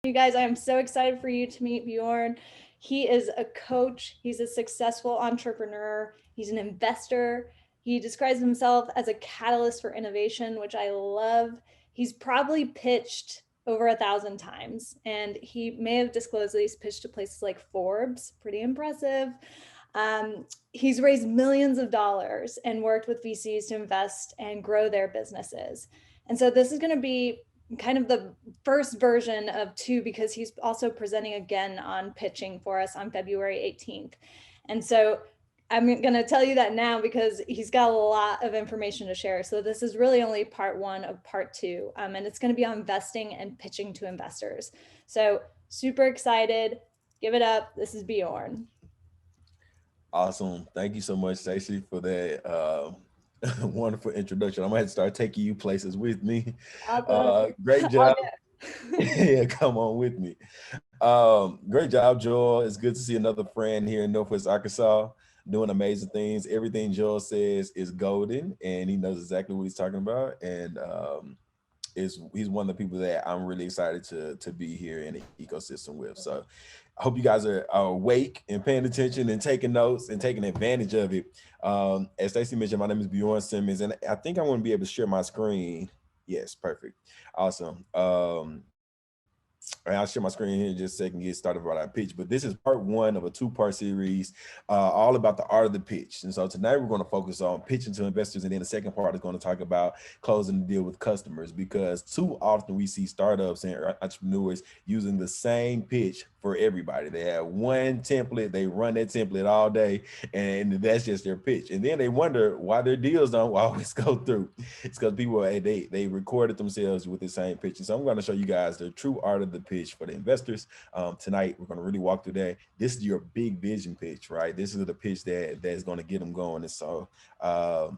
You guys, I am so excited for you to meet Bjorn. He is a coach, he's a successful entrepreneur, he's an investor. He describes himself as a catalyst for innovation, which I love. He's probably pitched over 1,000 times, and he may have disclosed that he's pitched to places like Forbes. Pretty impressive. He's raised millions of dollars and worked with VCs to invest and grow their businesses. And so this is going to be kind of the first version of two, because he's also presenting again on pitching for us on February 18th. And so I'm going to tell you that now because he's got a lot of information to share. So this is really only part one of part two. And it's going to be on investing and pitching to investors. So super excited. Give it up. This is Bjorn. Awesome. Thank you so much, Stacey, for that wonderful introduction. I'm gonna have to start taking you places with me. Awesome. Great job. Yeah, come on with me. Great job, Joel. It's good to see another friend here in Northwest Arkansas doing amazing things. Everything Joel says is golden, and he knows exactly what he's talking about. And he's one of the people that I'm really excited to be here in the ecosystem with. So I hope you guys are awake and paying attention and taking notes and taking advantage of it. As Stacey mentioned, my name is Bjorn Simmons, and I think I want to be able to share my screen. Yes, perfect. Awesome. I'll share my screen here in just a second, get started about our pitch. But this is part one of a two-part series, all about the art of the pitch. And so tonight we're going to focus on pitching to investors, and then the second part is going to talk about closing the deal with customers, because too often we see startups and entrepreneurs using the same pitch for everybody. They have one template, they run that template all day, and that's just their pitch. And then they wonder why their deals don't always go through. It's because people, they recorded themselves with the same pitch. And so I'm going to show you guys the true art of the pitch for the investors. Tonight, we're going to really walk through that. This is your big vision pitch, right? This is the pitch that's going to get them going. And so I'm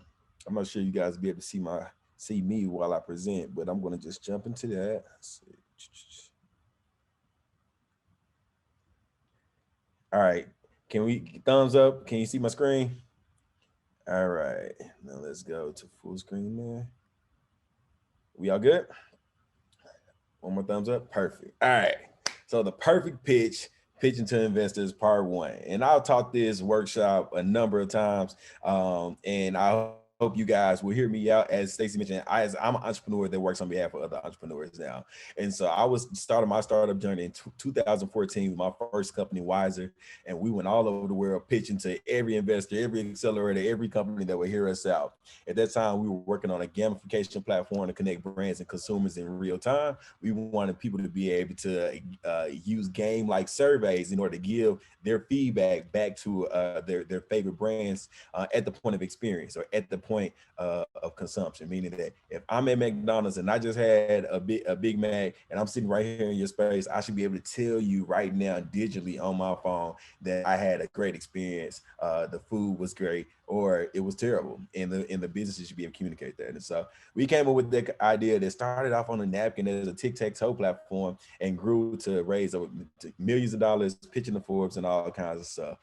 not sure you guys will be able to see me while I present, but I'm going to just jump into that. Let's see. All right. Can we thumbs up? Can you see my screen? All right. Now let's go to full screen there. We all good? One more thumbs up. Perfect. All right. So the perfect pitch, pitching to investors, part one. And I'll taught this workshop a number of times. And I hope you guys will hear me out. As Stacey mentioned, I'm an entrepreneur that works on behalf of other entrepreneurs now. And so I was starting my startup journey in 2014 with my first company, Wiser. And we went all over the world pitching to every investor, every accelerator, every company that would hear us out. At that time, we were working on a gamification platform to connect brands and consumers in real time. We wanted people to be able to use game-like surveys in order to give their feedback back to their favorite brands at the point of experience, or at the point of consumption. Meaning that if I'm at McDonald's and I just had a Big Mac and I'm sitting right here in your space, I should be able to tell you right now digitally on my phone that I had a great experience. The food was great, or it was terrible, and the businesses should be able to communicate that. And so we came up with the idea that started off on a napkin as a tic-tac-toe platform and grew to raise over millions of dollars, pitching to Forbes and all kinds of stuff.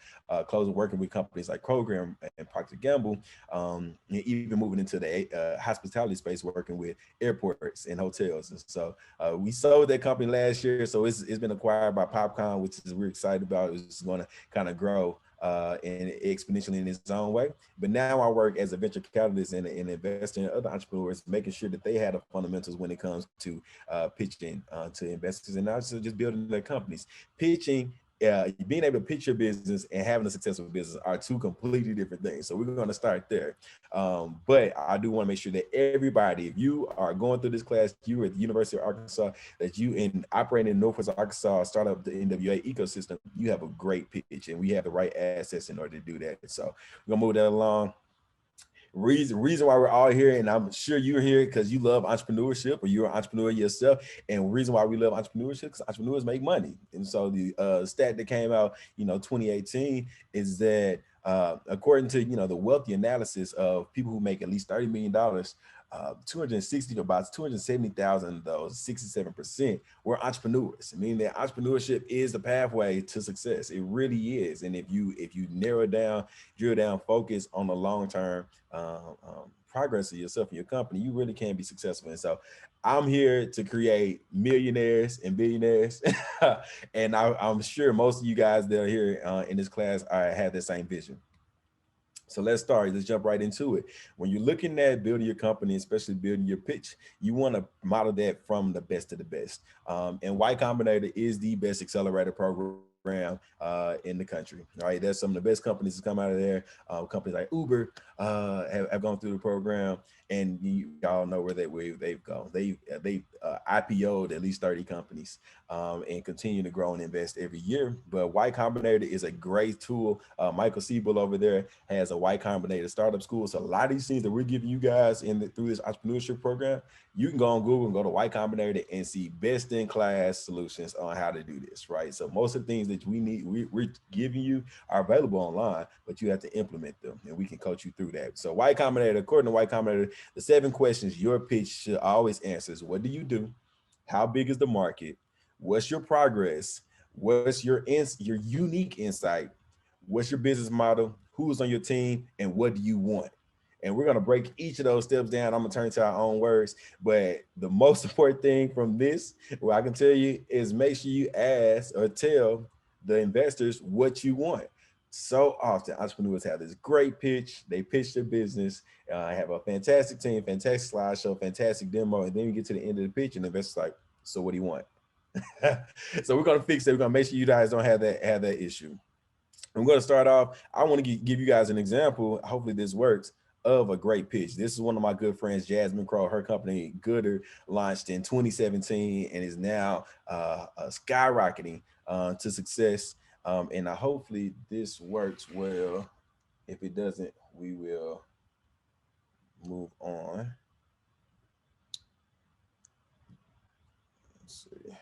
Closing, working with companies like Kroger and Procter & Gamble, and even moving into the hospitality space, working with airports and hotels. And so we sold that company last year, so it's been acquired by Popcorn, which is we're excited about. It's going to kind of grow and exponentially in its own way. But now I work as a venture capitalist and investing in other entrepreneurs, making sure that they have the fundamentals when it comes to pitching to investors, and also just building their companies. Pitching, being able to pitch your business and having a successful business are two completely different things. So we're going to start there. But I do want to make sure that everybody, if you are going through this class, you at the University of Arkansas, that you in operating in Northwest Arkansas, startup the NWA ecosystem, you have a great pitch, and we have the right assets in order to do that. So we're gonna move that along. Reason why we're all here, and I'm sure you're here because you love entrepreneurship, or you're an entrepreneur yourself. And reason why we love entrepreneurship, because entrepreneurs make money. And so the stat that came out, 2018, is that according to the wealthy analysis of people who make at least $30 million, 260 to about 270,000 of those, 67%, were entrepreneurs. Meaning that entrepreneurship is the pathway to success. It really is. And if you narrow down, drill down, focus on the long term progress of yourself and your company, you really can be successful. And so I'm here to create millionaires and billionaires. And I'm sure most of you guys that are here in this class have the same vision. So let's start. Let's jump right into it. When you're looking at building your company, especially building your pitch, you want to model that from the best of the best. And Y Combinator is the best accelerator program in the country. All right, there's some of the best companies that come out of there. Companies like Uber have gone through the program, and you all know where they've gone. They IPO'd at least 30 companies and continue to grow and invest every year. But Y Combinator is a great tool. Michael Siebel over there has a Y Combinator startup school. So a lot of these things that we're giving you guys through this entrepreneurship program, you can go on Google and go to Y Combinator and see best in class solutions on how to do this, right? So most of the things that we need, we're giving you are available online, but you have to implement them, and we can coach you through that. So Y Combinator, according to Y Combinator, the 7 questions your pitch should always answer is: what do you do? How big is the market? What's your progress? What's your unique insight? What's your business model? Who's on your team? And what do you want? And we're going to break each of those steps down. I'm going to turn to our own words. But the most important thing from this, what I can tell you, is make sure you ask or tell the investors what you want. So often entrepreneurs have this great pitch. They pitch their business, have a fantastic team, fantastic slideshow, fantastic demo. And then you get to the end of the pitch and the investor's like, so what do you want? So we're going to fix it. We're going to make sure you guys don't have that issue. I'm going to start off. I want to give you guys an example. Hopefully this works, of a great pitch. This is one of my good friends, Jasmine Crow. Her company, Gooder, launched in 2017 and is now skyrocketing to success. And hopefully this works well. If it doesn't, we will move on. Let's see.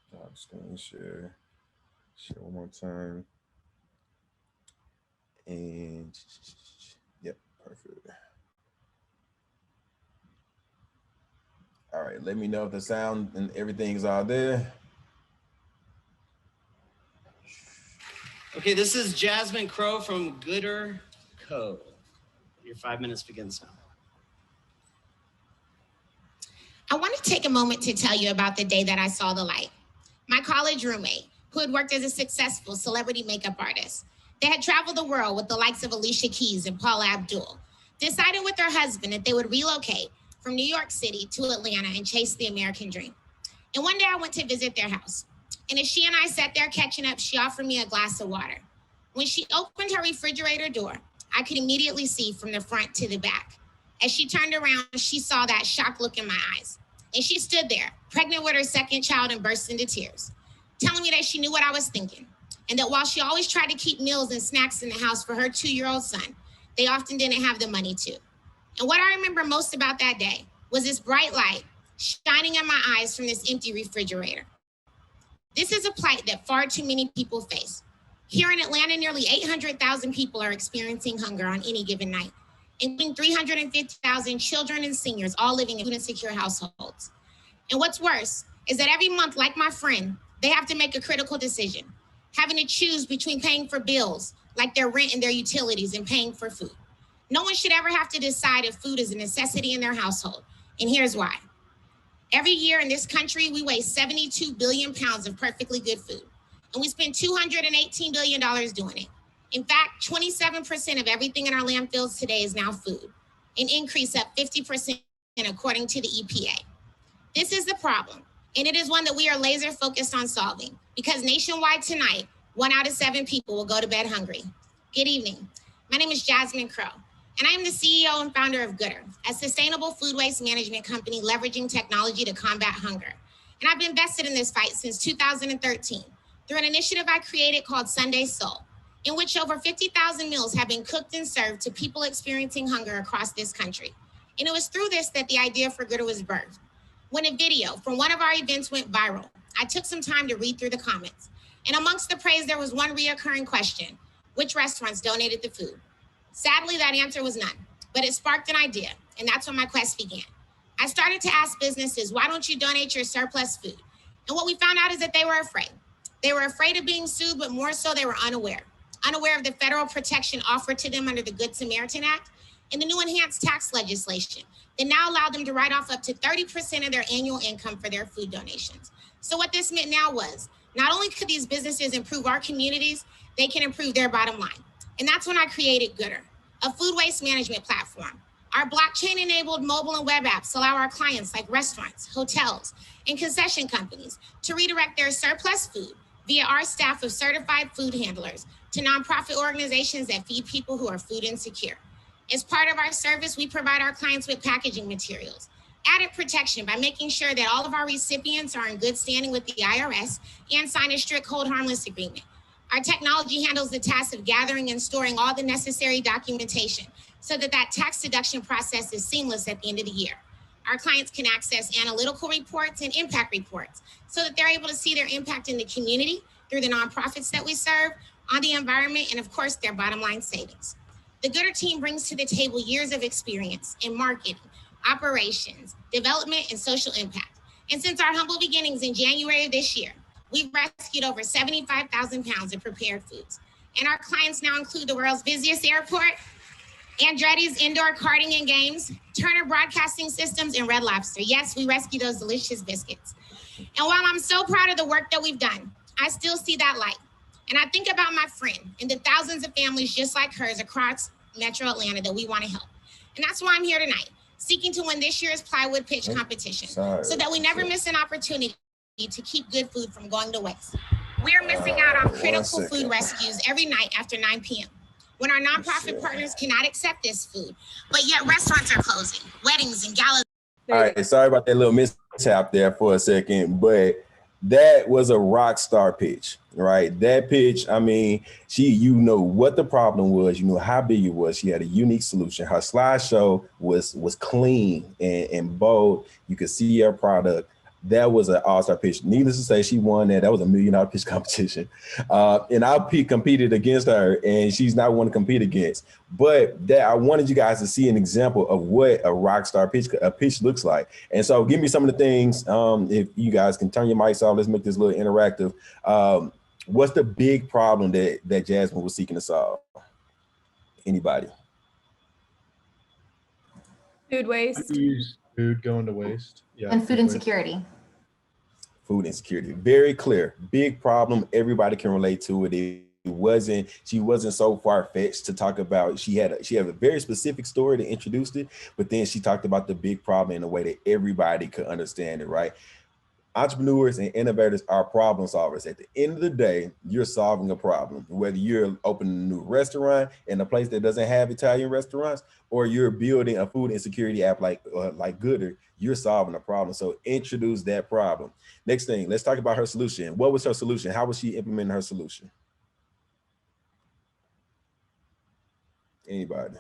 Stop screen share. Share one more time. And yep, perfect. All right, let me know if the sound and everything's all there. Okay, this is Jasmine Crow from Gooder Co. Your 5 minutes begins now. I want to take a moment to tell you about the day that I saw the light. My college roommate, who had worked as a successful celebrity makeup artist, they had traveled the world with the likes of Alicia Keys and Paula Abdul, decided with her husband that they would relocate from New York City to Atlanta and chase the American dream. And one day I went to visit their house. And as she and I sat there catching up, she offered me a glass of water. When she opened her refrigerator door, I could immediately see from the front to the back. As she turned around, she saw that shocked look in my eyes. And she stood there, pregnant with her second child, and burst into tears, telling me that she knew what I was thinking, and that while she always tried to keep meals and snacks in the house for her 2-year-old son, they often didn't have the money to. And what I remember most about that day was this bright light shining in my eyes from this empty refrigerator. This is a plight that far too many people face. Here in Atlanta, nearly 800,000 people are experiencing hunger on any given night, including 350,000 children and seniors, all living in food insecure households. And what's worse is that every month, like my friend, they have to make a critical decision, having to choose between paying for bills, like their rent and their utilities, and paying for food. No one should ever have to decide if food is a necessity in their household, and here's why. Every year in this country, we waste 72 billion pounds of perfectly good food, and we spend $218 billion doing it. In fact, 27% of everything in our landfills today is now food, an increase of 50% according to the EPA. This is the problem, and it is one that we are laser focused on solving, because nationwide tonight, 1 out of 7 people will go to bed hungry. Good evening. My name is Jasmine Crow, and I am the CEO and founder of Gooder, a sustainable food waste management company leveraging technology to combat hunger. And I've been invested in this fight since 2013 through an initiative I created called Sunday Soul, in which over 50,000 meals have been cooked and served to people experiencing hunger across this country. And it was through this that the idea for Gooder was birthed. When a video from one of our events went viral, I took some time to read through the comments. And amongst the praise, there was one reoccurring question: which restaurants donated the food? Sadly, that answer was none, but it sparked an idea, and that's when my quest began. I started to ask businesses, why don't you donate your surplus food? And what we found out is that they were afraid. They were afraid of being sued, but more so they were unaware of the federal protection offered to them under the Good Samaritan Act and the new enhanced tax legislation that now allow them to write off up to 30% of their annual income for their food donations. So what this meant now was, not only could these businesses improve our communities, they can improve their bottom line. And that's when I created Gooder, a food waste management platform. Our blockchain-enabled mobile and web apps allow our clients like restaurants, hotels, and concession companies to redirect their surplus food via our staff of certified food handlers to nonprofit organizations that feed people who are food insecure. As part of our service, we provide our clients with packaging materials, added protection by making sure that all of our recipients are in good standing with the IRS and sign a strict hold harmless agreement. Our technology handles the task of gathering and storing all the necessary documentation so that tax deduction process is seamless at the end of the year. Our clients can access analytical reports and impact reports so that they're able to see their impact in the community through the nonprofits that we serve, on the environment, and of course, their bottom line savings. The Gooder team brings to the table years of experience in marketing, operations, development, and social impact. And since our humble beginnings in January of this year, we've rescued over 75,000 pounds of prepared foods. And our clients now include the world's busiest airport, Andretti's Indoor Karting and Games, Turner Broadcasting Systems, and Red Lobster. Yes, we rescue those delicious biscuits. And while I'm so proud of the work that we've done, I still see that light. And I think about my friend and the thousands of families just like hers across Metro Atlanta that we want to help. And that's why I'm here tonight, seeking to win this year's plywood pitch competition so that we never miss an opportunity to keep good food from going to waste. We're missing out on critical food rescues every night after 9 p.m. when our nonprofit partners cannot accept this food, but yet restaurants are closing, weddings and galas. All right, sorry about that little mishap there for a second, but that was a rock star pitch, right? That pitch, I mean, you know what the problem was, you know how big it was. She had a unique solution. Her slideshow was clean and bold. You could see her product. That was an all-star pitch. Needless to say, she won that. That was $1 million pitch competition. And I competed against her, and she's not one to compete against. But I wanted you guys to see an example of what a rock star pitch looks like. And so give me some of the things, if you guys can turn your mics off, let's make this a little interactive. What's the big problem that Jasmine was seeking to solve? Anybody? Food waste. Food going to waste. Yeah. And food insecurity. Food insecurity, very clear, big problem. Everybody can relate to it. She wasn't so far-fetched to talk about. She had a very specific story to introduce it, but then she talked about the big problem in a way that everybody could understand it, right? Entrepreneurs and innovators are problem solvers. At the end of the day, you're solving a problem, whether you're opening a new restaurant in a place that doesn't have Italian restaurants, or you're building a food insecurity app like Gooder, you're solving a problem. So introduce that problem. Next thing, let's talk about her solution. What was her solution? How was she implementing her solution? Anybody?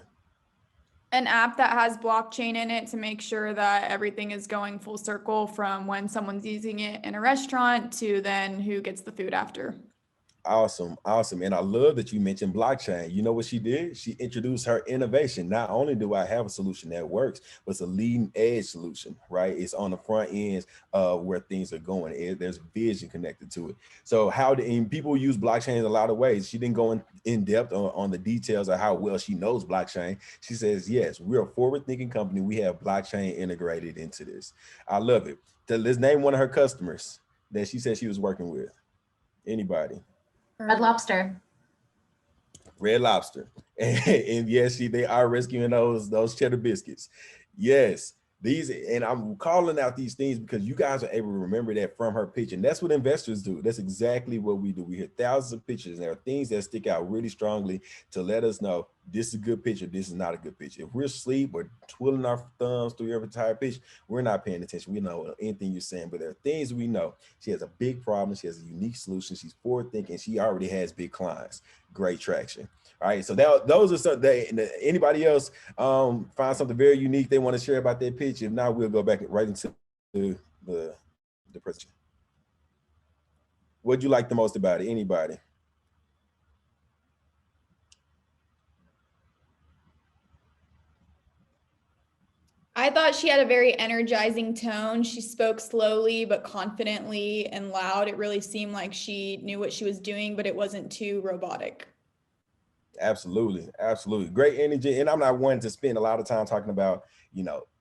An app that has blockchain in it to make sure that everything is going full circle from when someone's using it in a restaurant to then who gets the food after. Awesome. And I love that you mentioned blockchain. You know what she did? She introduced her innovation. Not only do I have a solution that works, but it's a leading edge solution, right? It's on the front ends of where things are going. There's vision connected to it. So and people use blockchain in a lot of ways. She didn't go in depth on the details of how well she knows blockchain. She says, yes, we're a forward-thinking company. We have blockchain integrated into this. I love it. Let's name one of her customers that she said she was working with. Anybody? Red Lobster. Red Lobster. And yes, they are rescuing those cheddar biscuits. Yes, and I'm calling out these things because you guys are able to remember that from her pitch. And that's what investors do. That's exactly what we do. We hear thousands of pitches, and there are things that stick out really strongly to let us know this is a good pitch or this is not a good pitch. If we're asleep or twiddling our thumbs through every entire pitch, we're not paying attention. We know anything you're saying, but there are things we know. She has a big problem. She has a unique solution. She's forward thinking. She already has big clients. Great traction. All right, so those are some. Anybody else find something very unique they want to share about their pitch? If not, we'll go back right into the presentation. What'd you like the most about it? Anybody? I thought she had a very energizing tone. She spoke slowly but confidently and loud. It really seemed like she knew what she was doing, but it wasn't too robotic. Absolutely. Great energy. And I'm not one to spend a lot of time talking about,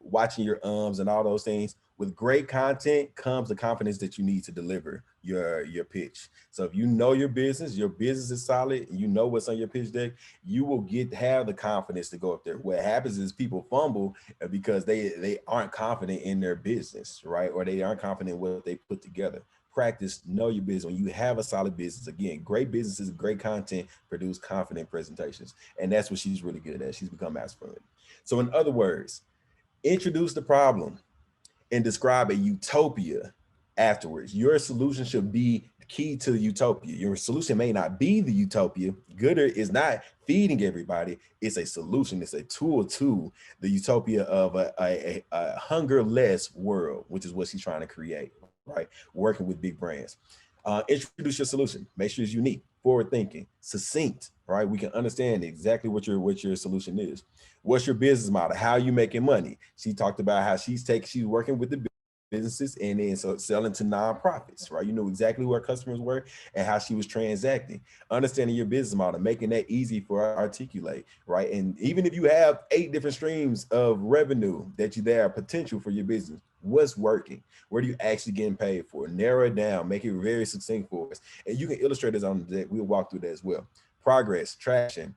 watching your and all those things. With great content comes the confidence that you need to deliver your pitch. So if you know your business is solid, and you know what's on your pitch deck, you will have the confidence to go up there. What happens is people fumble because they aren't confident in their business, right? Or they aren't confident in what they put together. Practice, know your business. When you have a solid business, again, great businesses, great content produce confident presentations. And that's what she's really good at. She's become master at it. So in other words, introduce the problem and describe a utopia afterwards. Your solution should be key to the utopia. Your solution may not be the utopia. Gooder is not feeding everybody. It's a solution. It's a tool to the utopia of a hunger-less world, which is what she's trying to create, right? Working with big brands. Introduce your solution. Make sure it's unique, forward-thinking, succinct, right? We can understand exactly what your solution is. What's your business model? How are you making money? She talked about how she's working with the businesses and then selling to nonprofits, right? You know exactly who her customers were and how she was transacting. Understanding your business model, making that easy for her to articulate, right? And even if you have 8 different streams of revenue that there are potential for your business, what's working? What are you actually getting paid for? Narrow it down, make it very succinct for us. And you can illustrate this on the deck. We'll walk through that as well. Progress, traction.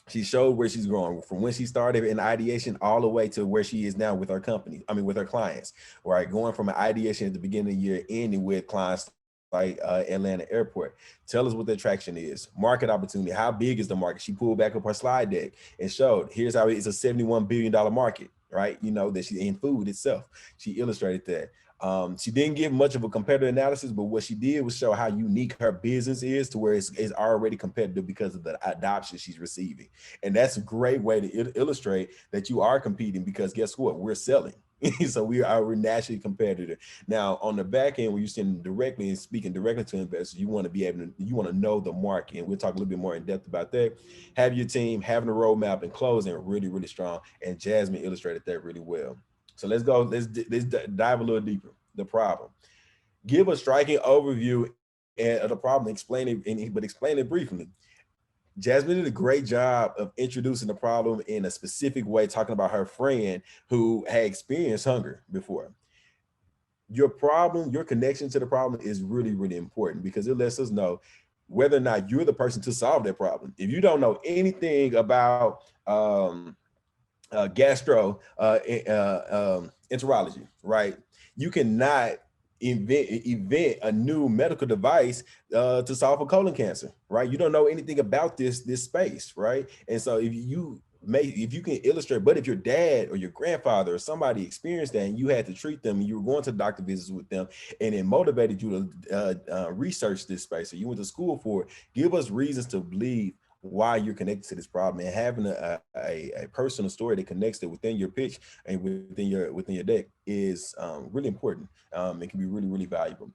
She showed where she's growing from when she started in ideation all the way to where she is now with her company. I mean, with her clients, right? Going from an ideation at the beginning of the year, ending with clients like Atlanta Airport. Tell us what the traction is. Market opportunity. How big is the market? She pulled back up her slide deck and showed, here's how it's a $71 billion market, right? You know, that she in food itself. She illustrated that. She didn't give much of a competitor analysis, but what she did was show how unique her business is to where it's already competitive because of the adoption she's receiving. And that's a great way to illustrate that you are competing because guess what? We're selling. So we're naturally competitive. Now on the back end, when you're sending directly and speaking directly to investors, you want to know the market. And we'll talk a little bit more in depth about that. Have your team, having a roadmap and closing really, really strong. And Jasmine illustrated that really well. So let's dive a little deeper. The problem. Give a striking overview of the problem, explain it briefly. Jasmine did a great job of introducing the problem in a specific way, talking about her friend who had experienced hunger before. Your problem, your connection to the problem is really, really important because it lets us know whether or not you're the person to solve that problem. If you don't know anything about gastroenterology, right? You cannot invent a new medical device to solve for colon cancer, right? You don't know anything about this space, right? And so if you can illustrate, but if your dad or your grandfather or somebody experienced that and you had to treat them and you were going to doctor visits with them and it motivated you to research this space or you went to school for it, give us reasons to believe why you're connected to this problem, and having a personal story that connects it within your pitch and within your deck is really important. It can be really, really valuable.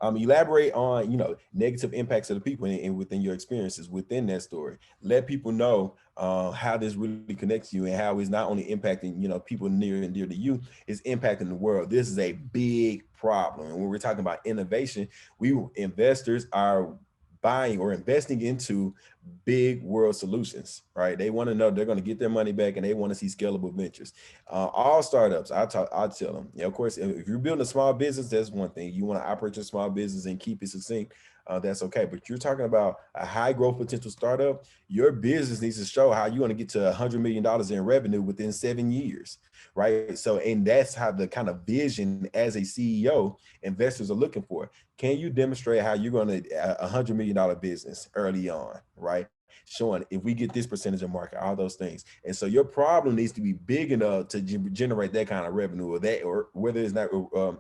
Elaborate on, negative impacts of the people and within your experiences within that story. Let people know how this really connects you and how it's not only impacting, people near and dear to you, it's impacting the world. This is a big problem. And when we're talking about innovation, investors are buying or investing into big world solutions, right? They want to know they're going to get their money back and they want to see scalable ventures. All startups, I'll tell them, of course, if you're building a small business, that's one thing. You want to operate your small business and keep it succinct, that's okay. But you're talking about a high growth potential startup, your business needs to show how you want to get to $100 million in revenue within 7 years, right? So, and that's how the kind of vision as a CEO investors are looking for. Can you demonstrate how you're going to $100 million business early on, right? Showing if we get this percentage of market, all those things. And so your problem needs to be big enough to generate that kind of revenue or whether it's not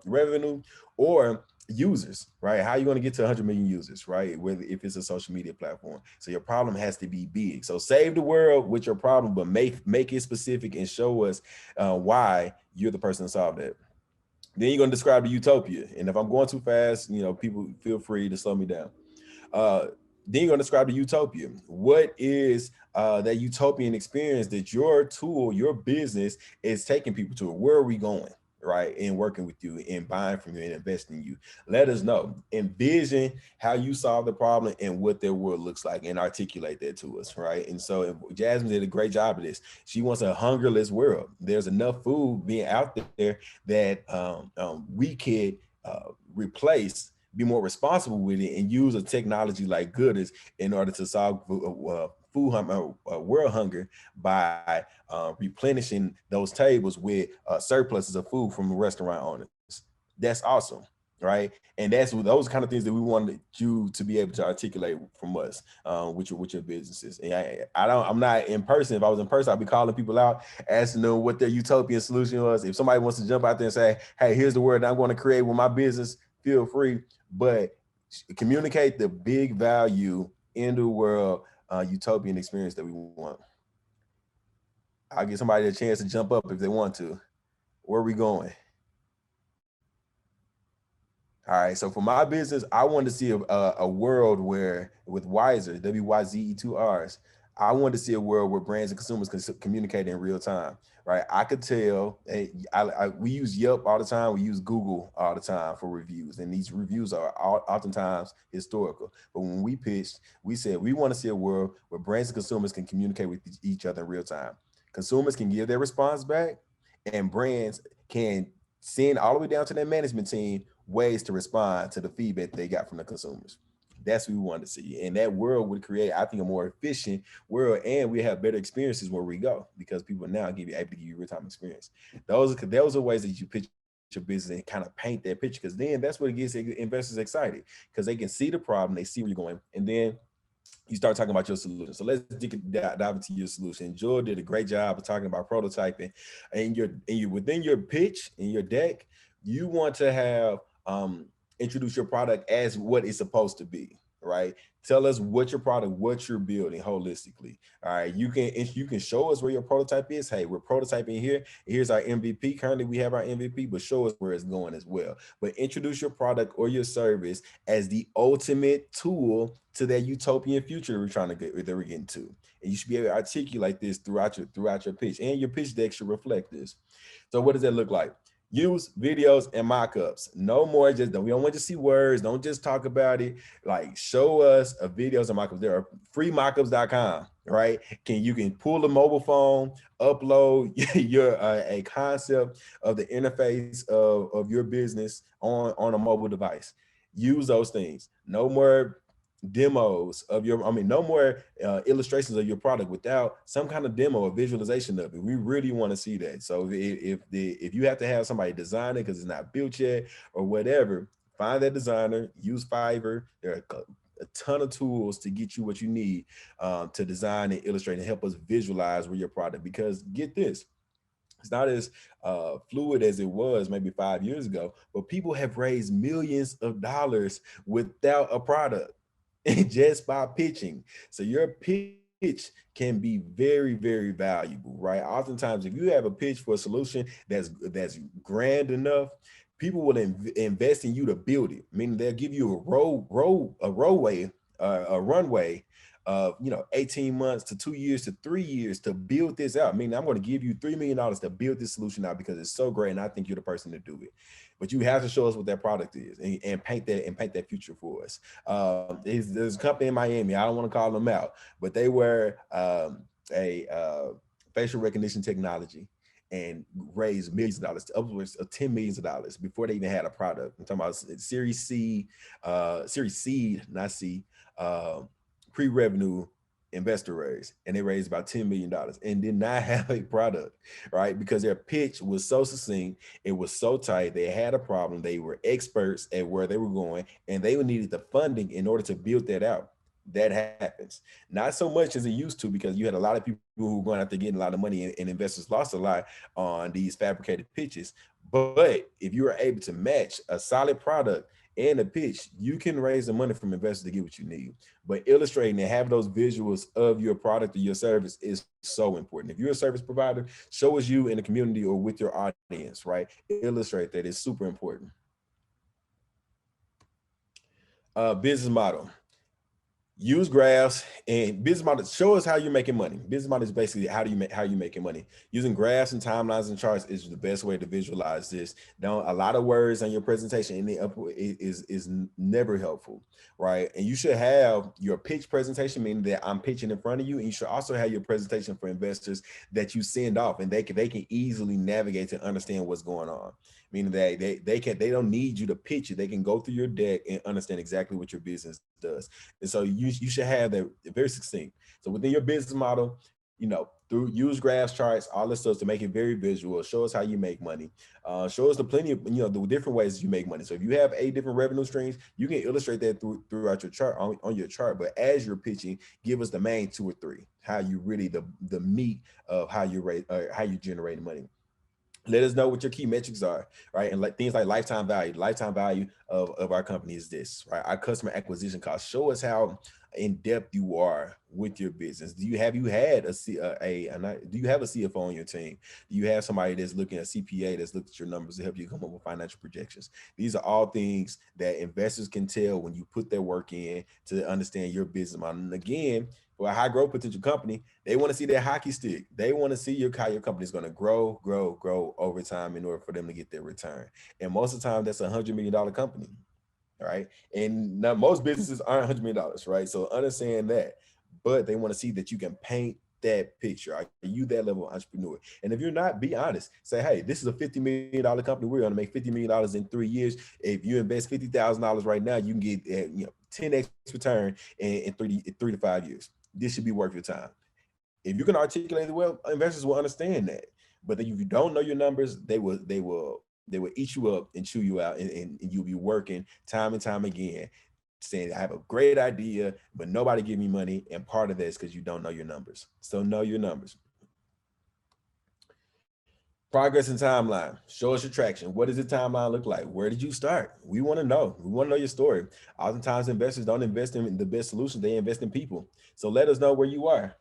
revenue or users, right? How are you going to get to 100 million users, right? Whether if it's a social media platform. So your problem has to be big. So save the world with your problem, but make it specific and show us why you're the person to solve that. Then you're going to describe the utopia. And if I'm going too fast, people feel free to slow me down. Then you're going to describe the utopia. What is that utopian experience that your tool, your business is taking people to? Where are we going? right, and working with you and buying from you and investing in you. Let us know. Envision how you solve the problem and what their world looks like and articulate that to us, right? And so Jasmine did a great job of this. She wants a hungerless world. There's enough food being out there that we could replace, be more responsible with it, and use a technology like Gooders in order to solve food hunger, world hunger by replenishing those tables with surpluses of food from the restaurant owners. That's awesome, right? And that's those kind of things that we wanted you to be able to articulate from us with your businesses. And I'm not in person. If I was in person, I'd be calling people out, asking them what their utopian solution was. If somebody wants to jump out there and say, "Hey, here's the word I'm going to create with my business," feel free, but communicate the big value in the world utopian experience that we want. I'll give somebody a chance to jump up if they want to. Where are we going? All right. So for my business, I want to see a world where, with Wiser, WYZE 2Rs, I want to see a world where brands and consumers can communicate in real time, right? I could tell, we use Yelp all the time. We use Google all the time for reviews. And these reviews are oftentimes historical. But when we pitched, we said, we want to see a world where brands and consumers can communicate with each other in real time. Consumers can give their response back, and brands can send all the way down to their management team ways to respond to the feedback they got from the consumers. That's what we want to see. And that world would create, I think, a more efficient world, and we have better experiences where we go because people now able to give you real-time experience. Those are ways that you pitch your business and kind of paint that picture, because then that's what gets investors excited, because they can see the problem, they see where you're going, and then you start talking about your solution. So let's dive into your solution. Joel did a great job of talking about prototyping, and you're within your pitch in your deck, you want to have introduce your product as what it's supposed to be, right? Tell us what your product, what you're building holistically. All right, you can show us where your prototype is. Hey, we're prototyping here. Here's our MVP. Currently, we have our MVP, but show us where it's going as well. But introduce your product or your service as the ultimate tool to that utopian future we're trying to get, that we're getting to. And you should be able to articulate this throughout your pitch, and your pitch deck should reflect this. So what does that look like? Use videos and mock-ups. No more we don't want to see words. Don't just talk about it. Like, show us videos and mock-ups. There are freemockups.com, right? You can pull a mobile phone, upload your a concept of the interface of your business on a mobile device. Use those things. No more demos of no more illustrations of your product without some kind of demo or visualization of it. We really want to see that. So if you have to have somebody design it because it's not built yet or whatever, find that designer, use Fiverr. There are a ton of tools to get you what you need to design and illustrate and help us visualize where your product, because get this, it's not as fluid as it was maybe 5 years ago, but people have raised millions of dollars without a product and just by pitching. So your pitch can be very, very valuable, right? Oftentimes, if you have a pitch for a solution that's grand enough, people will invest in you to build it. Meaning they'll give you a runway of 18 months to 2 years to 3 years to build this out. Meaning I'm going to give you $3 million to build this solution out because it's so great and I think you're the person to do it. But you have to show us what that product is and paint that future for us. There's a company in Miami, I don't want to call them out, but they were a facial recognition technology and raised millions of dollars, upwards of $10 million before they even had a product. I'm talking about Series C, Series Seed, not C, pre-revenue investor raise, and they raised about $10 million and did not have a product, right? Because their pitch was so succinct, it was so tight, they had a problem, they were experts at where they were going, and they needed the funding in order to build that out. That happens. Not so much as it used to, because you had a lot of people who were going after getting a lot of money, and investors lost a lot on these fabricated pitches. But if you are able to match a solid product and a pitch, you can raise the money from investors to get what you need. But illustrating and have those visuals of your product or your service is so important. If you're a service provider, show us you in the community or with your audience, right? Illustrate that. It's super important. Business model. use graphs and business models. Show us how you're making money. Business model is basically how you making money. Using graphs and timelines and charts is the best way to visualize this. Don't a lot of words on your presentation in the upper is never helpful, right? And you should have your pitch presentation, meaning that I'm pitching in front of you, and you should also have your presentation for investors that you send off, and they can easily navigate to understand what's going on. Meaning that they don't need you to pitch it. They can go through your deck and understand exactly what your business does. And so you should have that very succinct. So within your business model, through use graphs, charts, all this stuff to make it very visual. Show us how you make money. Show us the plenty of the different ways you make money. So if you have 8 different revenue streams, you can illustrate that throughout your chart on your chart. But as you're pitching, give us the main 2 or 3. How you really the meat of how you generate money. Let us know what your key metrics are, right? And things like lifetime value. The lifetime value of our company is this, right? Our customer acquisition cost. Show us how in depth you are with your business. Do you have a CFO on your team? Do you have somebody that's looking at CPA that's looked at your numbers to help you come up with financial projections? These are all things that investors can tell when you put their work in to understand your business model. And again, for a high growth potential company, they want to see that hockey stick. They want to see how your company is going to grow over time in order for them to get their return. And most of the time, that's $100 million company, right? And now most businesses aren't $100 million, right? So understand that, but they want to see that you can paint that picture. Are you that level of entrepreneur? And if you're not, be honest. Say, hey, this is a $50 million company. We're going to make $50 million in 3 years. If you invest $50,000 right now, you can get 10x return in 3 to 5 years. This should be worth your time. If you can articulate it well, investors will understand that. But if you don't know your numbers, they will eat you up and chew you out, and you'll be working time and time again, saying, I have a great idea, but nobody give me money. And part of that is because you don't know your numbers. So know your numbers. Progress and timeline. Show us your traction. What does the timeline look like? Where did you start? We want to know. We want to know your story. Oftentimes, investors don't invest in the best solution. They invest in people. So let us know where you are.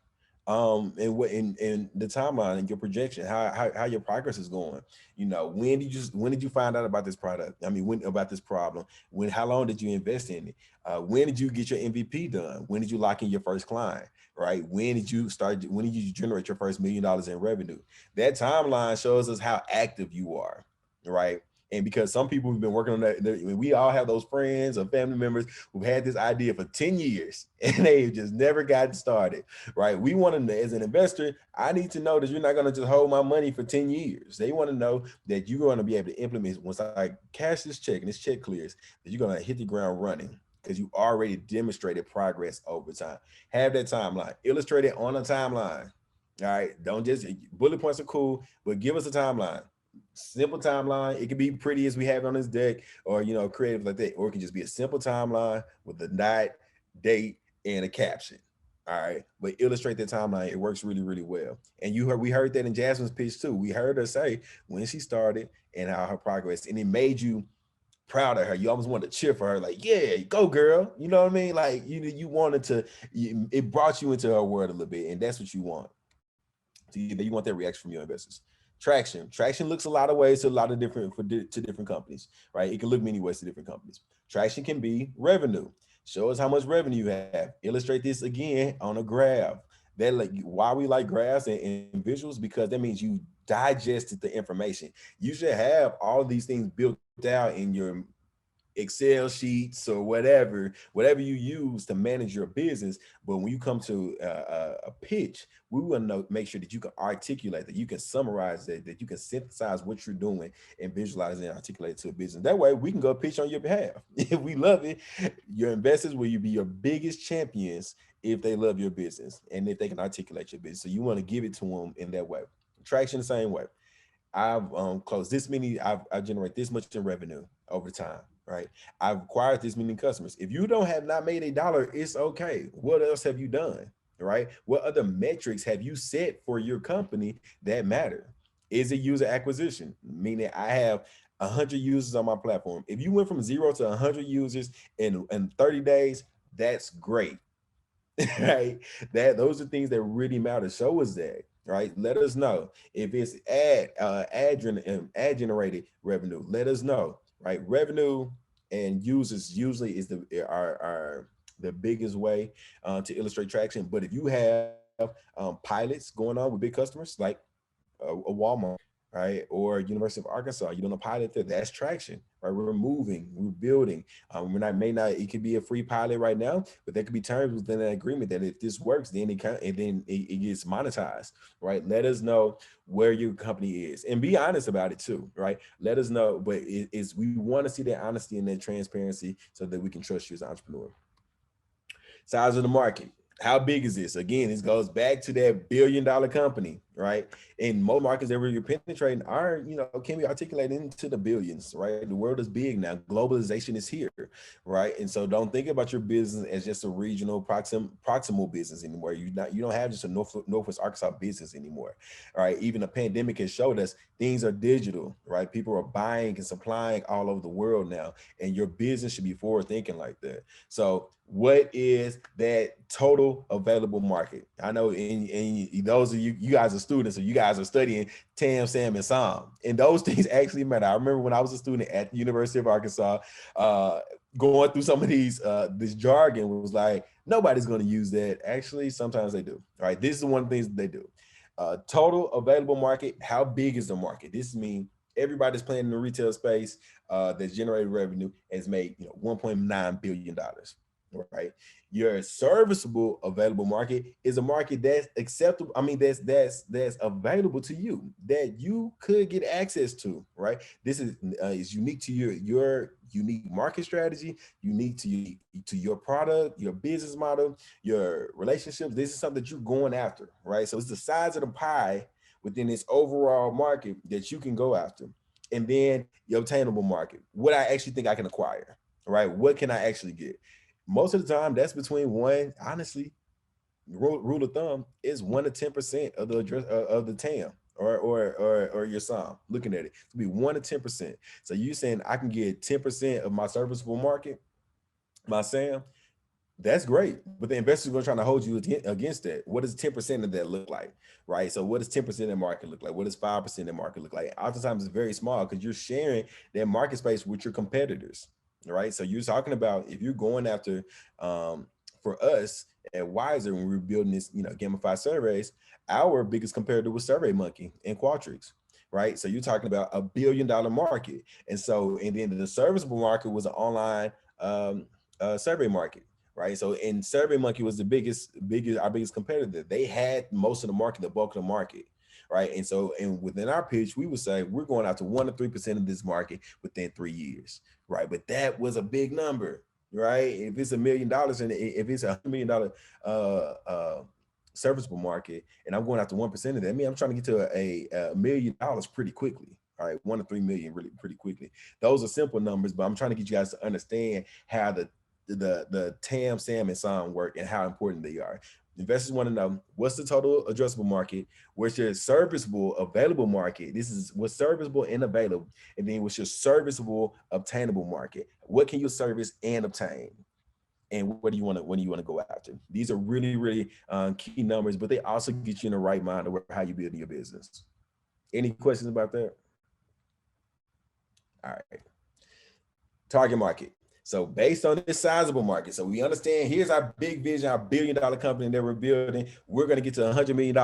And what in the timeline and your projection, how your progress is going. When did you find out about this product? I mean, when about this problem? How long did you invest in it? When did you get your MVP done? When did you lock in your first client? Right? When did you generate your first $1 million in revenue? That timeline shows us how active you are, right? And because some people have been working on that, we all have those friends or family members who've had this idea for 10 years and they've just never gotten started, right? We want to know, as an investor, I need to know that you're not going to just hold my money for 10 years. They want to know that you're going to be able to implement, once I cash this check and this check clears, that you're going to hit the ground running because you already demonstrated progress over time. Have that timeline. Illustrate it on a timeline. All right. Don't just, bullet points are cool, but give us a timeline. Simple timeline. It can be pretty as we have it on this deck, or creative like that, or it can just be a simple timeline with a date, and a caption. All right, but illustrate that timeline. It works really, really well. And we heard that in Jasmine's pitch too. We heard her say when she started and how her progress, and it made you proud of her. You almost wanted to cheer for her, like, yeah, go girl. You know what I mean? Like you wanted to. It brought you into her world a little bit, and that's what you want. So you want that reaction from your investors. Traction looks a lot of ways to a lot of different companies, right? It can look many ways to different companies. Traction can be revenue. Show us how much revenue you have. Illustrate this again on a graph. That, like, why we like graphs and visuals, because that means you digested the information. You should have all of these things built out in your Excel sheets or whatever you use to manage your business. But when you come to a pitch, we want to make sure that you can articulate, that you can summarize that you can synthesize what you're doing and visualize and articulate it to a business. That way we can go pitch on your behalf. If we love it, your investors will be your biggest champions if they love your business and if they can articulate your business. So you want to give it to them in that way. Traction the same way. I've closed this many, I've generated this much in revenue over time, right? I've acquired this many customers. If you have not made $1, it's okay. What else have you done, right? What other metrics have you set for your company that matter? Is it user acquisition? Meaning I have 100 users on my platform. If you went from 0 to 100 users in 30 days, that's great, right? Those are things that really matter. Show us that. Right, let us know if it's ad generated revenue. Let us know. Right, revenue and users usually is our the biggest way to illustrate traction. But if you have pilots going on with big customers like a Walmart, right, or University of Arkansas, you're doing a pilot there, that's traction, right? We're moving, we're building. We're not, may not, it could be a free pilot right now, but there could be terms within that agreement that if this works, then it gets monetized, right? Let us know where your company is and be honest about it too, right? Let us know, but we want to see that honesty and that transparency so that we can trust you as an entrepreneur. Size of the market. How big is this? Again, this goes back to that billion-dollar company, right? And most markets that we're penetrating are, can be articulated into the billions, right? The world is big now. Globalization is here, right? And so don't think about your business as just a regional proximal business anymore. You don't have just a Northwest Arkansas business anymore, all right? Even the pandemic has showed us things are digital, right? People are buying and supplying all over the world now, and your business should be forward thinking like that. So what is that total available market? I know in those of you guys are students, so you guys are studying TAM, SAM, and SOM, and those things actually matter. I remember when I was a student at the University of Arkansas, going through some of this jargon was like, nobody's going to use that. Actually, sometimes they do. All right, this is one of the things that they do. Total available market. How big is the market? This means everybody's playing in the retail space that's generated revenue has made $1.9 billion. Right, your serviceable available market is a market that's acceptable. I mean, that's available to you, that you could get access to. Right, this is unique to your unique market strategy, unique to your product, your business model, your relationships. This is something that you're going after. Right, so it's the size of the pie within this overall market that you can go after, and then your obtainable market. What I actually think I can acquire. Right, what can I actually get? Most of the time, that's between honestly, rule of thumb is 1 to 10% of the TAM or your SOM. Looking at it, to be 1 to 10%. So you saying I can get 10% of my serviceable market, my SAM? That's great, but the investors are going to try to hold you against that. What does 10% of that look like, right? So what does 10% of the market look like? What does 5% of the market look like? Oftentimes it's very small because you're sharing that market space with your competitors. Right, so you're talking about if you're going after, for us at Wiser when we were building this, gamified surveys, our biggest competitor was SurveyMonkey and Qualtrics, right? So you're talking about $1 billion market, and then the serviceable market was an online survey market, right? So and SurveyMonkey was our biggest competitor. They had most of the market, the bulk of the market. Right. And within our pitch, we would say we're going out to 1 to 3% of this market within 3 years. Right. But that was a big number. Right. If it's $1 million and if it's $100 million serviceable market and I'm going out to 1% of that, I mean, I'm trying to get to $1 million pretty quickly. All right. 1 to 3 million really pretty quickly. Those are simple numbers, but I'm trying to get you guys to understand how the TAM, SAM, and SOM work and how important they are. Investors want to know what's the total addressable market, what's your serviceable available market. This is what's serviceable and available, and then what's your serviceable obtainable market. What can you service and obtain, and what do you want to go after? These are really, really key numbers, but they also get you in the right mind of how you build your business. Any questions about that? All right. Target market. So based on this sizable market, so we understand here's our big vision, our $1 billion company that we're building. We're going to get to $100 million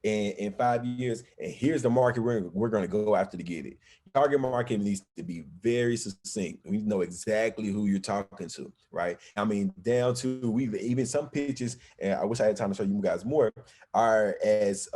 in 5 years. And here's the market we're going to go after to get it. Target market needs to be very succinct. We know exactly who you're talking to, right? I mean, down to even some pitches, and I wish I had time to show you guys more, are as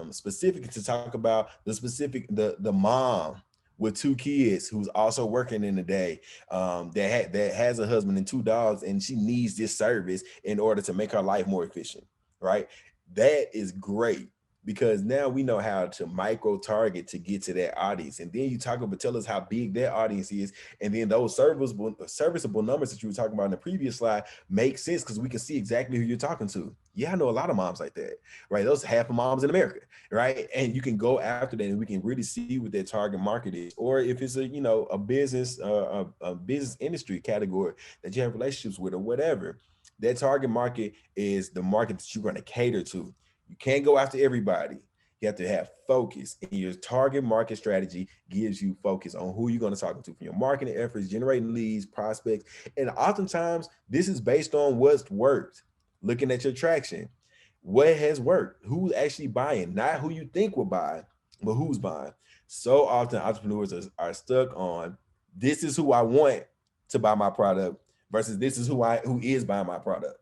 specific to talk about the mom with 2 kids who's also working in the day, that has a husband and 2 dogs, and she needs this service in order to make her life more efficient, right? That is great because now we know how to micro target to get to that audience. And then you tell us how big that audience is. And then those serviceable numbers that you were talking about in the previous slide make sense because we can see exactly who you're talking to. Yeah, I know a lot of moms like that, right? Those half of moms in America, right? And you can go after that and we can really see what their target market is. Or if it's a business, a business industry category that you have relationships with or whatever, that target market is the market that you're going to cater to. You can't go after everybody. You have to have focus, and your target market strategy gives you focus on who you're going to talk to from your marketing efforts, generating leads, prospects. And oftentimes this is based on what's worked. Looking at your traction, what has worked, who's actually buying, not who you think will buy, but who's buying. So often entrepreneurs are stuck on, this is who I want to buy my product versus this is who is buying my product.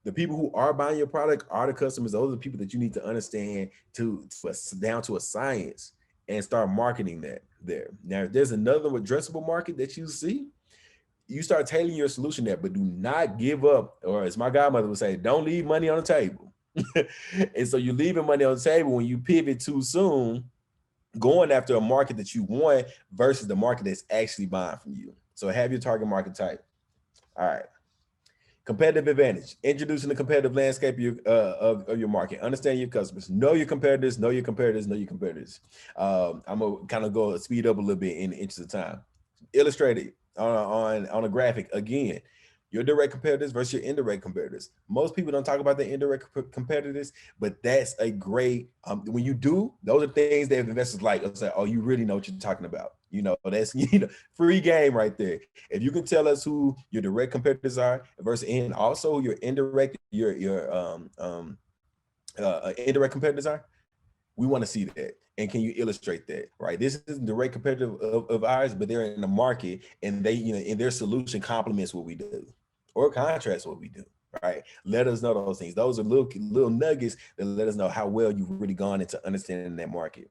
The people who are buying your product are the customers. Those are the people that you need to understand down to a science and start marketing that there. Now, if there's another addressable market that you see, you start tailoring your solution there, but do not give up, or as my godmother would say, don't leave money on the table. And so you're leaving money on the table when you pivot too soon, going after a market that you want versus the market that's actually buying from you. So have your target market type. All right. Competitive advantage, introducing the competitive landscape of your market, understand your customers, know your competitors, know your competitors, know your competitors. I'm gonna kind of go speed up a little bit in the interest of time. Illustrate it on a graphic again. Your direct competitors versus your indirect competitors. Most people don't talk about the indirect competitors, but that's a great, when you do, those are things that investors like. They'll say, oh, you really know what you're talking about. You know, that's free game right there. If you can tell us who your direct competitors are versus, and also your indirect, your indirect competitors are, we want to see that. And can you illustrate that, right? This isn't direct competitive of ours, but they're in the market, and they, and their solution complements what we do or contrasts what we do, right? Let us know those things. Those are little nuggets that let us know how well you've really gone into understanding that market.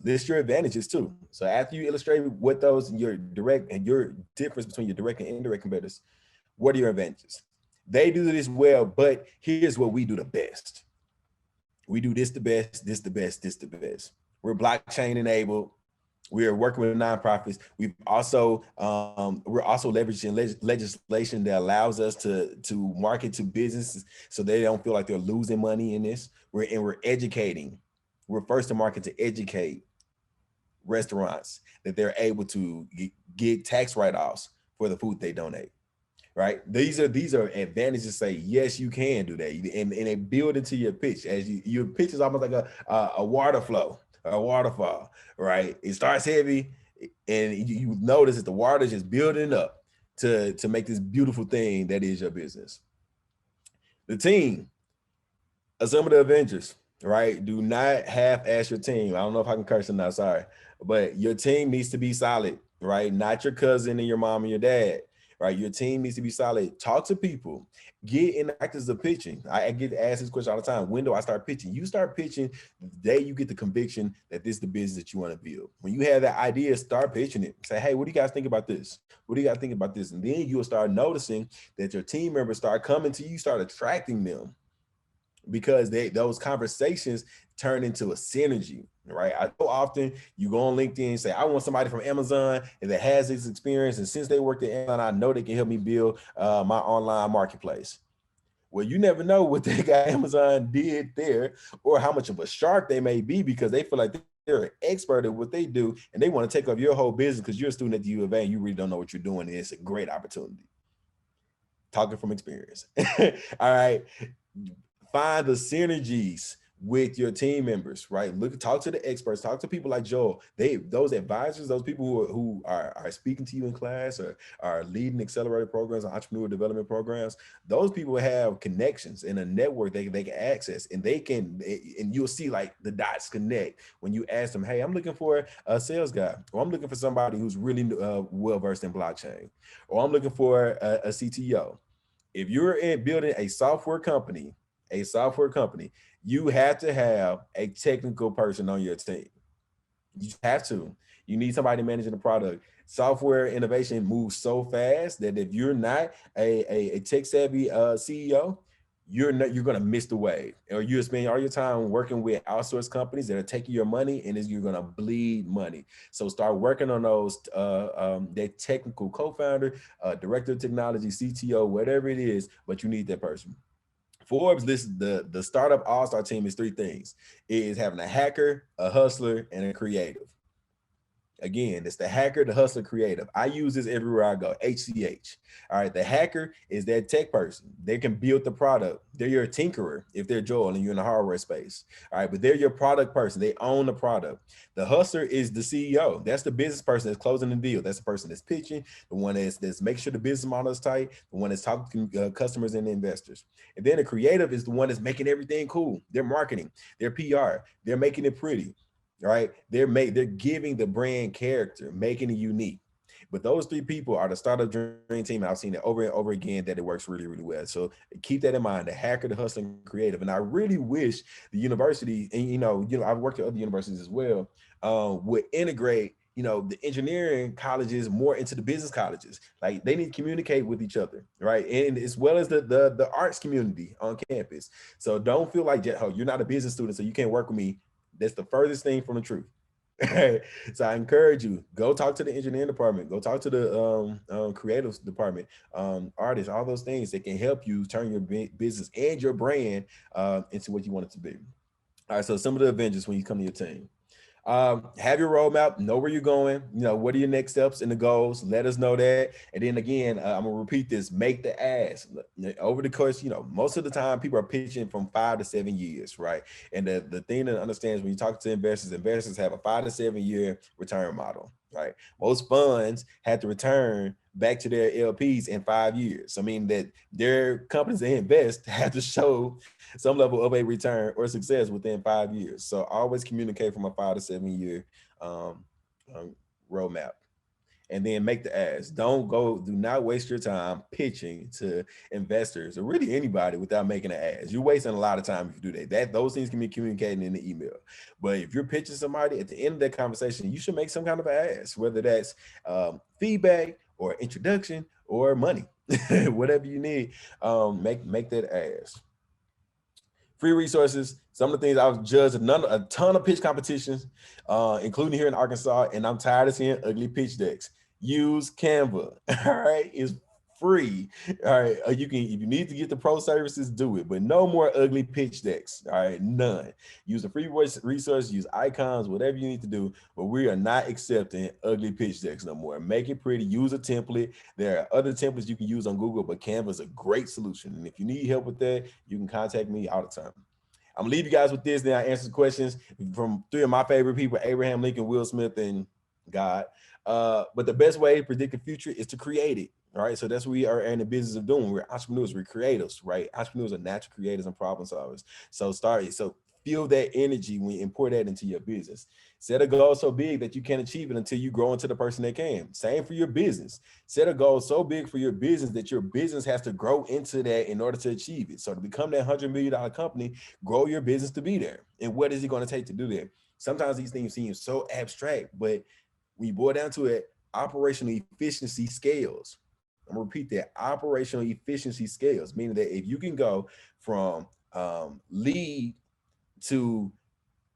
List your advantages too. So after you illustrate what those, your direct and your difference between your direct and indirect competitors, what are your advantages? They do this well, but here's what we do the best. We do this the best, this the best, this the best. We're blockchain enabled. We are working with nonprofits. We're also leveraging legislation that allows us to market to businesses so they don't feel like they're losing money in this. We're educating. We're first to market to educate restaurants that they're able to get tax write-offs for the food they donate. Right? These are advantages to say, yes, you can do that. And they build into your pitch. As your pitch is almost like a water flow, a waterfall, right? It starts heavy, and you notice that the water is just building up to make this beautiful thing that is your business. The team, some of the Avengers, right? Do not half-ass your team. I don't know if I can curse or not, sorry. But your team needs to be solid, right? Not your cousin and your mom and your dad. Right, your team needs to be solid. Talk to people. Get in the practice of pitching. I get asked this question all the time. When do I start pitching? You start pitching the day you get the conviction that this is the business that you want to build. When you have that idea, start pitching it. Say, hey, what do you guys think about this? What do you guys think about this? And then you'll start noticing that your team members start coming to you, start attracting them, because those conversations turn into a synergy, right? I know often you go on LinkedIn and say, I want somebody from Amazon and that has this experience. And since they worked at Amazon, I know they can help me build my online marketplace. Well, you never know what that guy Amazon did there, or how much of a shark they may be, because they feel like they're an expert at what they do and they want to take over your whole business because you're a student at the U of A and you really don't know what you're doing. And it's a great opportunity. Talking from experience. All right. Find the synergies with your team members, right? Talk to the experts, talk to people like Joel. Those advisors, those people who are speaking to you in class or are leading accelerator programs or entrepreneur development programs. Those people have connections in a network they can access, and and you'll see like the dots connect when you ask them, hey, I'm looking for a sales guy, or I'm looking for somebody who's really well-versed in blockchain, or I'm looking for a CTO. If you're building a software company, you have to have a technical person on your team. You have to. You need somebody managing the product. Software innovation moves so fast that if you're not a tech savvy CEO, you're going to miss the wave, or you're spending all your time working with outsourced companies that are taking your money, and you're going to bleed money. So start working on those, that technical co-founder, director of technology, CTO, whatever it is, but you need that person. Forbes listed the startup all-star team is 3 things. It is having a hacker, a hustler, and a creative. Again, it's the hacker, the hustler, creative. I use this everywhere I go, HCH. All right, the hacker is that tech person. They can build the product. They're your tinkerer if they're Joel and you're in the hardware space. All right, but they're your product person. They own the product. The hustler is the CEO. That's the business person that's closing the deal. That's the person that's pitching, the one that's make sure the business model is tight, the one that's talking to customers and investors. And then the creative is the one that's making everything cool. They're marketing, they're PR, they're making it pretty. Right? They're giving the brand character, making it unique. But those three people are the startup dream team. And I've seen it over and over again that it works really, really well. So keep that in mind, the hacker, the hustling, creative. And I really wish the university, and I've worked at other universities as well, would integrate, the engineering colleges more into the business colleges. Like they need to communicate with each other, right? And as well as the arts community on campus. So don't feel like, oh, you're not a business student, so you can't work with me. That's the furthest thing from the truth. So I encourage you, go talk to the engineering department, go talk to the creative department, artists, all those things that can help you turn your business and your brand into what you want it to be. All right, so some of the Avengers when you come to your team. Have your roadmap, know where you're going, what are your next steps and the goals, let us know that. And then again, I'm gonna repeat this, make the ask. Over the course, most of the time people are pitching from 5 to 7 years, right? And the thing that understands when you talk to investors have a 5 to 7 year return model, right? Most funds have to return back to their LPs in 5 years. I mean that their companies they invest have to show some level of a return or success within 5 years. So always communicate from a 5 to 7 year roadmap. And then make the ask. Do not waste your time pitching to investors or really anybody without making an ask. You're wasting a lot of time if you do that. Those things can be communicated in the email. But if you're pitching somebody at the end of that conversation, you should make some kind of an ask, whether that's feedback or introduction or money, whatever you need. Make that ask. Free resources. Some of the things I've judged a ton of pitch competitions, including here in Arkansas, and I'm tired of seeing ugly pitch decks. Use Canva. All right, it's free. All right, if you need to get the pro services, do it, but no more ugly pitch decks. All right, none. Use a free resource, use icons, whatever you need to do, but we are not accepting ugly pitch decks no more. Make it pretty. Use a template. There are other templates you can use on Google, but Canva is a great solution. And if you need help with that, you can contact me all the time. I'm gonna leave you guys with this. Then I answer questions from 3 of my favorite people: Abraham Lincoln, Will Smith, and God. But the best way to predict the future is to create it. All right. So that's what we are in the business of doing. We're entrepreneurs, we're creators, right? Entrepreneurs are natural creators and problem solvers. So feel that energy when you import that into your business. Set a goal so big that you can't achieve it until you grow into the person that can. Same for your business. Set a goal so big for your business that your business has to grow into that in order to achieve it. So to become that $100 million company, grow your business to be there. And what is it going to take to do that? Sometimes these things seem so abstract, but when you boil down to it, operational efficiency scales. I'm gonna repeat that, operational efficiency scales, meaning that if you can go from lead to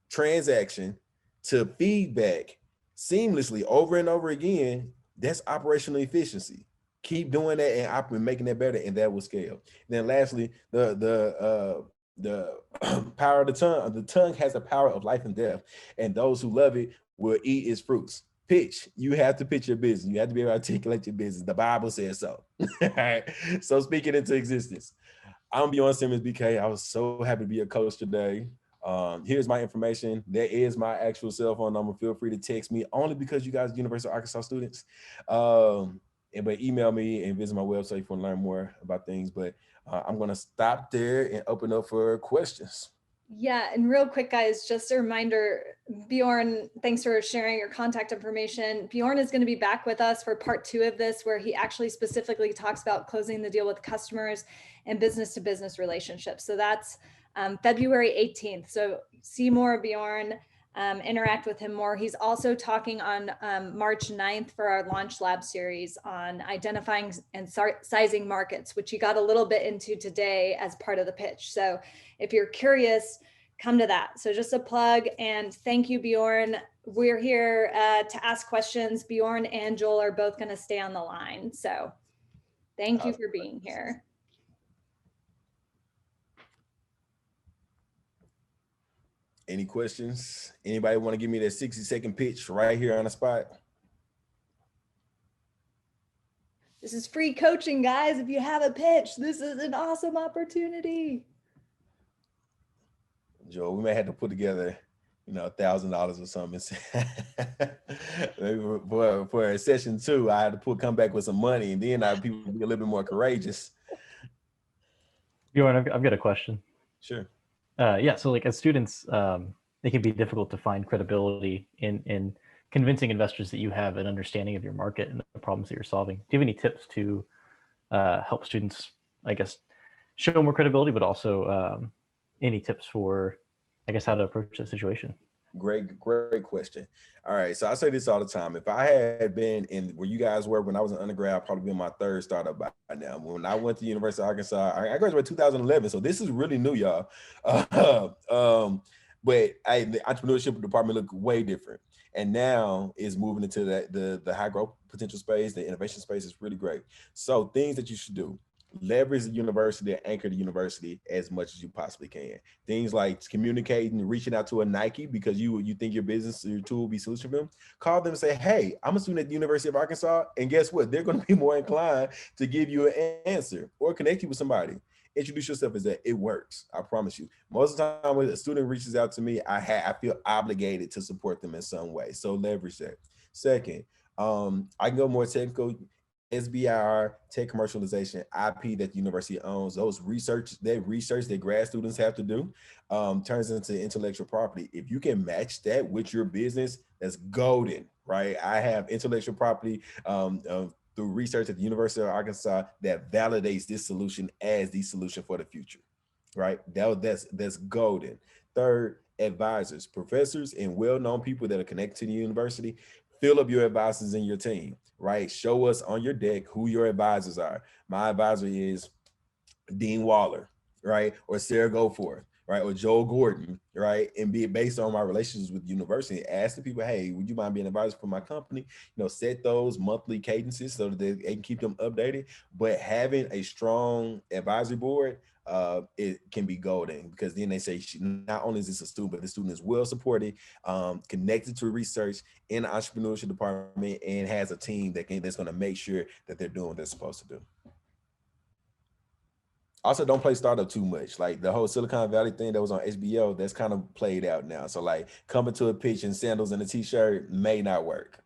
transaction to feedback seamlessly over and over again, that's operational efficiency. Keep doing that and making that better, and that will scale. And then lastly, the power of the tongue. The tongue has the power of life and death, and those who love it will eat its fruits. Pitch. You have to pitch your business. You have to be able to articulate your business. The Bible says so. All right. So speak it into existence. I'm Bjorn Simmons, BK. I was so happy to be a coach today. Here's my information. There is my actual cell phone number. Feel free to text me, only because you guys are University of Arkansas students. But email me and visit my website if you want to learn more about things. But I'm going to stop there and open up for questions. Yeah, and real quick, guys, just a reminder, Bjorn, thanks for sharing your contact information. Bjorn is going to be back with us for part 2 of this, where he actually specifically talks about closing the deal with customers and business-to-business relationships. So that's February 18th. So see more of Bjorn, interact with him more. He's also talking on March 9th for our Launch Lab series on identifying and sizing markets, which he got a little bit into today as part of the pitch. So if you're curious, come to that. So just a plug, and thank you, Bjorn. We're here to ask questions. Bjorn and Joel are both going to stay on the line. So thank you for being here. Any questions? Anybody want to give me that 60-second pitch right here on the spot? This is free coaching, guys. If you have a pitch, this is an awesome opportunity. Joe, we may have to put together, $1,000 or something. Maybe for a session 2, I had to come back with some money, and then people be a little bit more courageous. Bjorn, I've got a question. Sure. Yeah, so like as students, it can be difficult to find credibility in convincing investors that you have an understanding of your market and the problems that you're solving. Do you have any tips to help students, I guess, show more credibility, but also any tips for, I guess, how to approach the situation? Great question. All right, so I say this all the time. If I had been in where you guys were when I was an undergrad, I'd probably be in my 3rd startup by now. When I went to the University of Arkansas, I graduated 2011, so this is really new, y'all. But the entrepreneurship department looked way different, and now is moving into the high growth potential space. The innovation space is really great. So things that you should do: leverage the university and anchor the university as much as you possibly can. Things like communicating, reaching out to a Nike because you think your business, your tool will be solution for them. Call them and say, hey, I'm a student at the University of Arkansas, and guess what? They're going to be more inclined to give you an answer or connect you with somebody. Introduce yourself as that. It works. I promise you. Most of the time when a student reaches out to me, I feel obligated to support them in some way. So leverage that. Second, I can go more technical. SBIR, tech commercialization, IP that the university owns, that research that grad students have to do, turns into intellectual property. If you can match that with your business, that's golden, right? I have intellectual property through research at the University of Arkansas that validates this solution as the solution for the future, right? That's golden. Third, advisors, professors, and well-known people that are connected to the university. Fill up your advisors in your team, right? Show us on your deck who your advisors are. My advisor is Dean Waller, right? Or Sarah Goforth, right? Or Joel Gordon, right? And be based on my relationships with the university. Ask the people, hey, would you mind being an advisor for my company? Set those monthly cadences so that they can keep them updated. But having a strong advisory board, it can be golden, because then they say not only is this a student, but the student is well supported, connected to research in the entrepreneurship department, and has a team that's going to make sure that they're doing what they're supposed to do. Also, don't play startup too much. Like the whole Silicon Valley thing that was on HBO, that's kind of played out now. So like coming to a pitch in sandals and a t-shirt may not work.